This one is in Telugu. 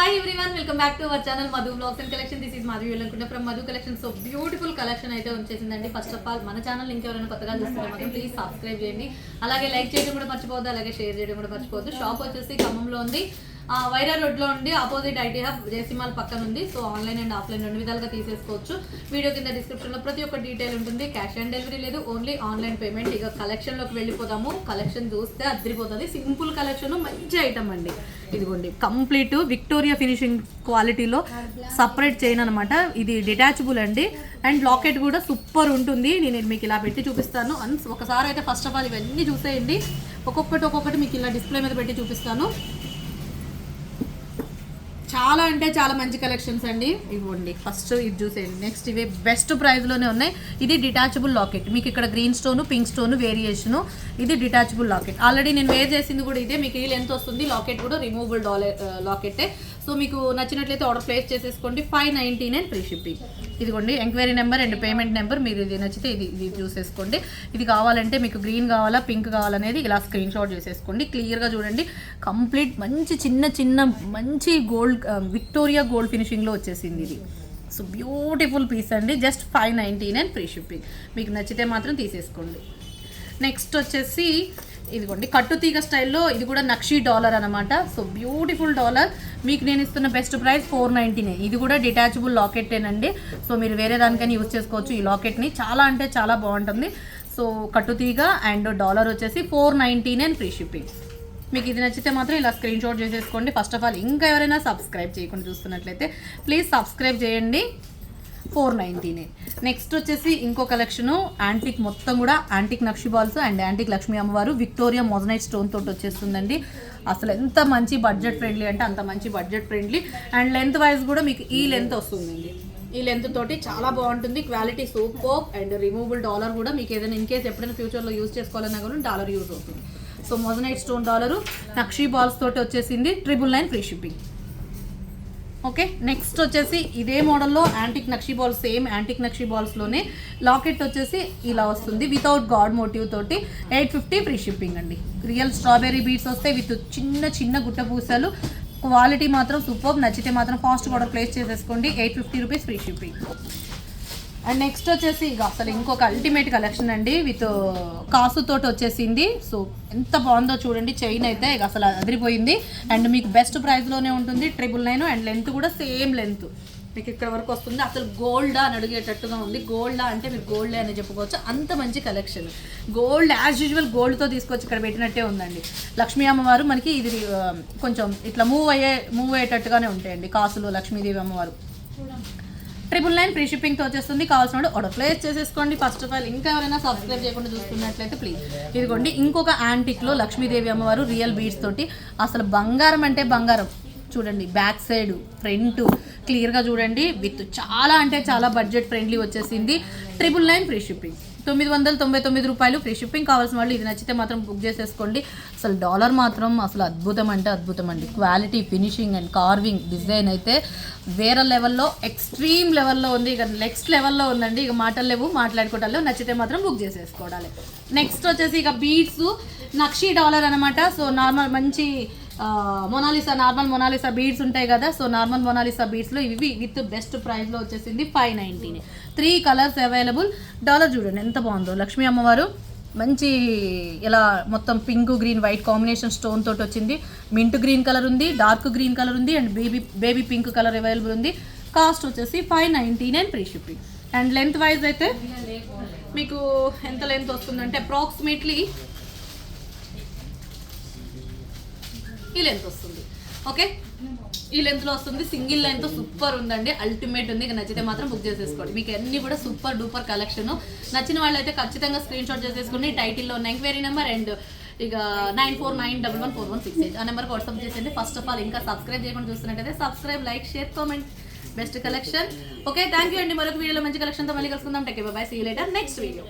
Hi everyone, welcome back to our channel Madhu vlogs and collection. This is Madhavi వెళ్ళనుకుంటే from Madhu collection. So beautiful collection అయితే వచ్చేసిందండి. ఫస్ట్ ఆఫ్ ఆల్ మన ఛానల్ ఇంకెవరైనా కొత్తగా చూస్తున్నారో మాత్రం ప్లీజ్ సబ్స్క్రైబ్ చేయండి, అలాగే లైక్ చేయడం కూడా మర్చిపోవద్దు, అలాగే షేర్ చేయడం కూడా మర్చిపోవద్దు. షాప్ వచ్చేసి ఖమ్మంలో ఉంది, వైరా రోడ్లో ఉండి opposite IT hub JC mall పక్కన ఉంది. సో ఆన్లైన్ అండ్ ఆఫ్లైన్ రెండు విధాలుగా తీసేసుకోవచ్చు. వీడియో కింద డిస్క్రిప్షన్లో ప్రతి ఒక్క డీటెయిల్ ఉంటుంది. క్యాష్ ఆన్ డెలివరీ లేదు, ఓన్లీ ఆన్లైన్ పేమెంట్. ఇక కలెక్షన్లోకి వెళ్ళిపోదాము. కలెక్షన్ చూస్తే అదిరిపోతుంది. సింపుల్ కలెక్షన్, మంచి ఐటమ్ అండి. ఇదిగోండి, కంప్లీట్ విక్టోరియా ఫినిషింగ్ క్వాలిటీలో సపరేట్ చైన్ అనమాట. ఇది డిటాచబుల్ అండి, అండ్ లాకెట్ కూడా సూపర్ ఉంటుంది. నేను మీకు ఇలా పెట్టి చూపిస్తాను. ఒకసారి అయితే ఫస్ట్ ఆఫ్ ఆల్ ఇవన్నీ చూసేయండి. ఒక్కొక్కటి మీకు ఇలా డిస్ప్లే మీద పెట్టి చూపిస్తాను. చాలా అంటే చాలా మంచి కలెక్షన్స్ అండి. ఇవ్వండి, ఫస్ట్ ఇది చూసేయండి. నెక్స్ట్ ఇవి బెస్ట్ ప్రైస్లోనే ఉన్నాయి. ఇది డిటాచబుల్ లాకెట్, మీకు ఇక్కడ green stone pink stone variation. ఇది డిటాచబుల్ లాకెట్. ఆల్రెడీ నేను వేర్ చేసింది కూడా ఇదే. మీకు ఈ లెంత్ వస్తుంది. లాకెట్ కూడా రిమూవబుల్ లాకెట్టే. సో మీకు నచ్చినట్లయితే ఆర్డర్ ప్లేస్ చేసేసుకోండి. 599 ఫ్రీ షిప్పింగ్. ఇదిగోండి, enquiry number and payment number. మీరు ఇది నచ్చితే ఇది చూసేసుకోండి. ఇది కావాలంటే మీకు గ్రీన్ కావాలా పింక్ కావాలనేది ఇలా స్క్రీన్ షాట్ చేసేసుకోండి. క్లియర్గా చూడండి. కంప్లీట్ మంచి చిన్న మంచి గోల్డ్ విక్టోరియా గోల్డ్ ఫినిషింగ్లో వచ్చేసింది ఇది. సో బ్యూటిఫుల్ పీస్ అండి. Just 599 free shipping. మీకు నచ్చితే మాత్రం తీసేసుకోండి. నెక్స్ట్ వచ్చేసి ఇదిగోండి, కట్టుతీగ స్టైల్లో. ఇది కూడా నక్షీ డాలర్ అనమాట. So beautiful dollar. మీకు నేను ఇస్తున్న బెస్ట్ ప్రైస్ 499. ఇది కూడా డిటాచబుల్ లాకెట్టేనండి. సో మీరు వేరే దానికైనా యూజ్ చేసుకోవచ్చు ఈ లాకెట్ని. చాలా అంటే చాలా బాగుంటుంది. సో కట్టుతీగ అండ్ డాలర్ వచ్చేసి 499 ఫ్రీ షిప్పింగ్. మీకు ఇది నచ్చితే మాత్రం ఇలా స్క్రీన్ షాట్ చేసేసుకోండి. ఫస్ట్ ఆఫ్ ఆల్ ఇంకా ఎవరైనా సబ్స్క్రైబ్ చేయకుండా చూస్తున్నట్లయితే ప్లీజ్ సబ్స్క్రైబ్ చేయండి. 499. నెక్స్ట్ వచ్చేసి ఇంకో కలెక్షను. యాంటిక్, మొత్తం కూడా antique nakshi balls and antique Lakshmi అమ్మవారు విక్టోరియా మొజనైట్ స్టోన్ తోటి వచ్చేస్తుందండి. అసలు ఎంత మంచి బడ్జెట్ ఫ్రెండ్లీ అంటే అంత మంచి budget friendly. And length wise కూడా మీకు ఈ లెంత్ వస్తుందండి. ఈ లెంత్ తోటి చాలా బాగుంటుంది. Quality super. And removable dollar కూడా మీకు ఏదైనా ఇన్ కేస్ ఎప్పుడైనా ఫ్యూచర్లో యూజ్ చేసుకోవాలన్నా కూడా డాలర్ యూజ్ అవుతుంది. So moissanite stone dollar nakshi balls తోటి వచ్చేసింది. 999 ఫ్రీ షిప్పింగ్. ఓకే, నెక్స్ట్ వచ్చేసి ఇదే మోడల్లో antique nakshi balls, same antique nakshi బాల్స్లోనే లాకెట్ వచ్చేసి ఇలా వస్తుంది వితౌట్ గాడ్ మోటివ్ తోటి. 850 ఫ్రీ షిప్పింగ్ అండి. రియల్ స్ట్రాబెర్రీ బీడ్స్ వస్తాయి విత్ చిన్న గుట్ట పూసలు. క్వాలిటీ మాత్రం సూపర్. నచ్చితే మాత్రం ఫాస్ట్ ఆర్డర్ ప్లేస్ చేసేసుకోండి. 850 rupees free shipping. And next వచ్చేసి ఇక అసలు ఇంకొక అల్టిమేట్ కలెక్షన్ అండి. విత్ కాసుతోటి వచ్చేసింది. సో ఎంత బాగుందో చూడండి. చైన్ అయితే ఇక అసలు అదిరిపోయింది. అండ్ మీకు బెస్ట్ ప్రైస్లోనే ఉంటుంది. 999. అండ్ లెంత్ కూడా సేమ్ లెంత్ మీకు ఇక్కడ వరకు వస్తుంది. అసలు గోల్డా అని అడిగేటట్టుగా ఉంది. గోల్డా అంటే మీరు గోల్డే అని చెప్పుకోవచ్చు. అంత మంచి కలెక్షన్. గోల్డ్ యాజ్ యూజువల్ గోల్డ్తో తీసుకొచ్చి ఇక్కడ పెట్టినట్టే ఉందండి. లక్ష్మీ అమ్మవారు మనకి ఇది కొంచెం ఇట్లా మూవ్ అయ్యేటట్టుగానే ఉంటాయండి కాసులు. లక్ష్మీదేవి అమ్మవారు 999 ఫ్రీ షిప్పింగ్తో వచ్చేస్తుంది. కావాల్సిన ఆర్డర్ ప్లేస్ చేసేసుకోండి. ఫస్ట్ ఆఫ్ ఆల్ ఇంకా ఎవరైనా సబ్స్క్రైబ్ చేయకుండా చూస్తున్నట్లయితే ప్లీజ్. ఇదిగోండి, ఇంకొక యాంటిక్లో లక్ష్మీదేవి అమ్మవారు రియల్ బీడ్స్ తోటి. అసలు బంగారం అంటే బంగారం. చూడండి, బ్యాక్ సైడ్ ఫ్రంట్ క్లియర్గా చూడండి. విత్ చాలా అంటే చాలా బడ్జెట్ ఫ్రెండ్లీ వచ్చేసింది. 999 ఫ్రీ షిప్పింగ్. 999 రూపాయలు ఫ్రీ షిప్పింగ్. కావాల్సిన వాళ్ళు ఇది నచ్చితే మాత్రం బుక్ చేసేసుకోండి. అసలు డాలర్ మాత్రం అసలు అద్భుతం అంటే అద్భుతం అండి. Quality, finishing and carving design అయితే వేరే లెవెల్లో, ఎక్స్ట్రీమ్ లెవెల్లో ఉంది. ఇక నెక్స్ట్ లెవెల్లో ఉందండి. ఇక మాటలు లేవు, మాట్లాడుకోవటాలు. నచ్చితే మాత్రం బుక్ చేసేసుకోవడాలి. నెక్స్ట్ వచ్చేసి ఇక బీడ్స్ నక్షీ డాలర్ అనమాట. సో నార్మల్ మంచి మొనాలిసా, నార్మల్ మొనాలిసా బీడ్స్ ఉంటాయి కదా. సో నార్మల్ మొనాలిసా బీడ్స్లో ఇవి విత్ బెస్ట్ ప్రైస్లో వచ్చేసింది. 599. 3 కలర్స్ అవైలబుల్. డాలర్ చూడండి ఎంత బాగుందో. లక్ష్మీ అమ్మవారు మంచి ఇలా మొత్తం pink green white combination stone తోటి వచ్చింది. మింట్ గ్రీన్ కలర్ ఉంది, డార్క్ గ్రీన్ కలర్ ఉంది, and baby pink colour available ఉంది. కాస్ట్ వచ్చేసి 599 free shipping. And length wise అయితే మీకు ఎంత లెంత్ వస్తుందంటే అప్రాక్సిమేట్లీ ఈ లెంత్ వస్తుంది. ఓకే, ఈ లెంత్లో వస్తుంది. సింగిల్ లెంత్ సూపర్ ఉందండి. అల్టిమేట్ ఉంది. ఇక నచ్చితే మాత్రం బుక్ చేసేసుకోండి. మీకు అన్ని కూడా సూపర్ డూపర్ కలెక్షన్. నచ్చిన వాళ్ళైతే ఖచ్చితంగా స్క్రీన్ షాట్ చేసేసుకోండి. టైటిల్లో ఉన్న ఎంక్వైరీ నెంబర్ అండ్ ఇక 9491114168 ఆ నెంబర్కి వాట్సాప్ చేసేయండి. ఫస్ట్ ఆఫ్ ఆల్ ఇంకా సబ్స్క్రైబ్ చేయకుండా చూస్తున్నట్టయితే subscribe, like, share, comment. Best collection. Okay, thank you అండి. మరొక వీడియోలో మంచి కలెక్షన్తో మళ్ళీ కలుసుకుందాం. Take care, bye bye, see you later next video.